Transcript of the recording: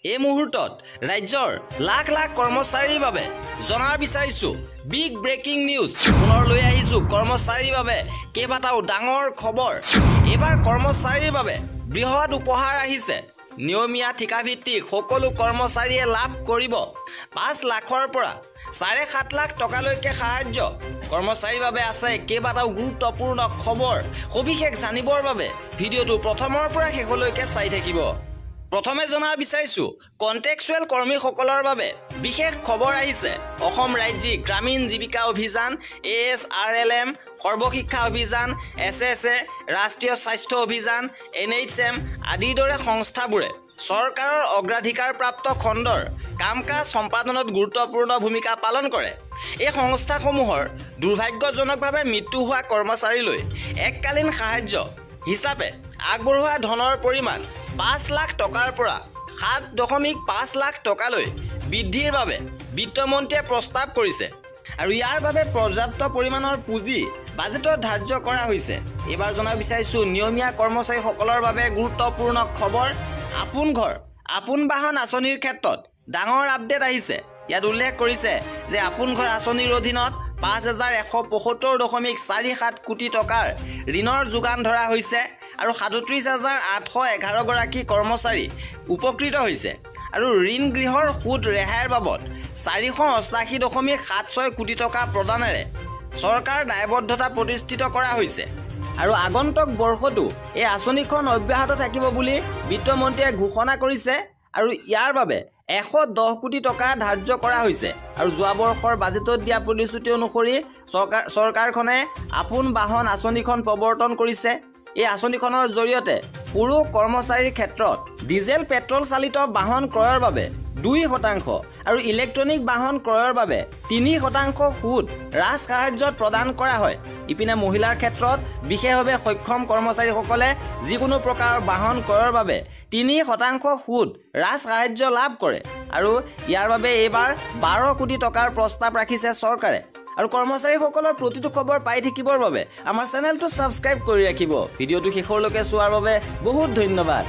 এই মুহূৰ্তত ৰাজ্যৰ লাখ লাখ কৰ্মচাৰীৰ বাবে জনাৰ বিচাৰিছো বিগ ব্ৰেকিং নিউজ পুনৰ লৈ আহিছো কৰ্মচাৰীৰ বাবে কেইবাটাও ডাঙৰ খবৰ এবাৰ কৰ্মচাৰীৰ বাবে বৃহৎ উপহাৰ আহিছে নিয়মীয়া ঠিকাভিত্তিক সকলো কৰ্মচাৰীয়ে লাভ কৰিব 5 লাখৰ পৰা 7.5 লাখ টকালৈকে সাহায্য কৰ্মচাৰীৰ বাবে আছে কেইবাটাও গুৰুত্বপূৰ্ণ খবৰ সবিশেষ জানিবৰ বাবে ভিডিঅটো প্ৰথমৰ পৰা শেষলৈকে চাই থাকিব প্ৰথমে জনাৰ বিচাৰিছো কন্টেক্সুৱেল কৰ্মীসকলৰ বাবে বিশেষ খবৰ আহিছে অসম ৰাজ্যিক গ্ৰামীণ জীৱিকা অভিযান ASRLM সৰ্বশিক্ষা অভিযান SSA ৰাষ্ট্ৰীয় স্বাস্থ্য অভিযান NHM আদিৰ দৰে সংস্থাবোৰে চৰকাৰৰ অগ্ৰাধিকাৰপ্ৰাপ্ত খণ্ডৰ কাম-কাজ সম্পাদনত গুৰুত্বপূৰ্ণ ভূমিকা পালন কৰে এই সংস্থাসমূহৰ দুৰ্ভাগ্যজনকভাৱে মৃত্যু হোৱা কৰ্মচাৰীলৈ এককালীন সাহায্য হিচাপে আগবঢ়োৱা ধনৰ পৰিমাণ 5 লাখ টকাৰ পৰা 7.5 লাখ টকালৈ বৃদ্ধিৰ বাবে বিত্তমন্ত্ৰীয়ে প্ৰস্তাৱ কৰিছে আৰু ইয়াৰ বাবে পৰ্যাপ্ত পৰিমাণৰ পুঁজি বাজেটত ধাৰ্য কৰা হৈছে এবাৰ জনাব বিচাৰিছো নিয়মীয়া কৰ্মচাৰীসকলৰ বাবে গুৰুত্বপূৰ্ণ খবৰ আপোন ঘৰ আপোন বাহন আঁচনিৰ ক্ষেত্ৰত ডাঙৰ আপডেট আহিছে ইয়াত উল্লেখ কৰিছে যে আপোন ঘৰ আঁচনিৰ অধীনত 5175.47 কোটি টকাৰ ঋণৰ যোগান ধৰা হৈছে আৰু 37,811 গৰাকী কৰ্মচাৰী উপকৃত হৈছে আৰু ঋণ গৃহৰ সুদ ৰেহাইৰ বাবদ 488.76 কোটি টকা প্ৰদানেৰে চৰকাৰ দায়বদ্ধতা প্ৰতিষ্ঠিত কৰা হৈছে আৰু আগন্তুক বৰ্ষটো এই আঁচনিখন অব্যাহত থাকিব বুলি বিত্তমন্ত্ৰীয়ে ঘোষণা কৰিছে আৰু ইয়াৰ বাবে 110 কোটি টকা ধাৰ্য কৰা হৈছে আৰু যোৱা বৰ্ষৰ বাজেটত দিয়া প্ৰতিশ্ৰুতি অনুসৰি চৰকাৰখনে আপোন বাহন আঁচনিখন প্ৰৱৰ্তন কৰিছে এই আঁচনিখনৰ জৰিয়তে পুৰুষ কৰ্মচাৰীৰ ক্ষেত্ৰত ডিজেল পেট্ৰল চালিত বাহন ক্ৰয়ৰ বাবে 2% আৰু ইলেক্ট্ৰনিক বাহন ক্ৰয়ৰ বাবে 3% সুদ ৰাজ সাহায্যত প্ৰদান কৰা হয় ইপিনে মহিলাৰ ক্ষেত্ৰত বিশেষভাৱে সক্ষম কৰ্মচাৰীসকলে যিকোনো প্ৰকাৰৰ বাহন ক্ৰয়ৰ বাবে 3% সুদ ৰাজ সাহায্য লাভ কৰে আৰু ইয়াৰ বাবে এইবাৰ 12 কোটি টকাৰ প্ৰস্তাৱ ৰাখিছে চৰকাৰে আৰু কৰ্মচাৰীসকলৰ প্ৰতিটো খবৰ পাই থাকিবৰ বাবে আমাৰ চেনেলটো সাবস্ক্ৰাইব কৰি ৰাখিব ভিডিঅটো শেষলৈকে চোৱাৰ বাবে বহুত ধন্যবাদ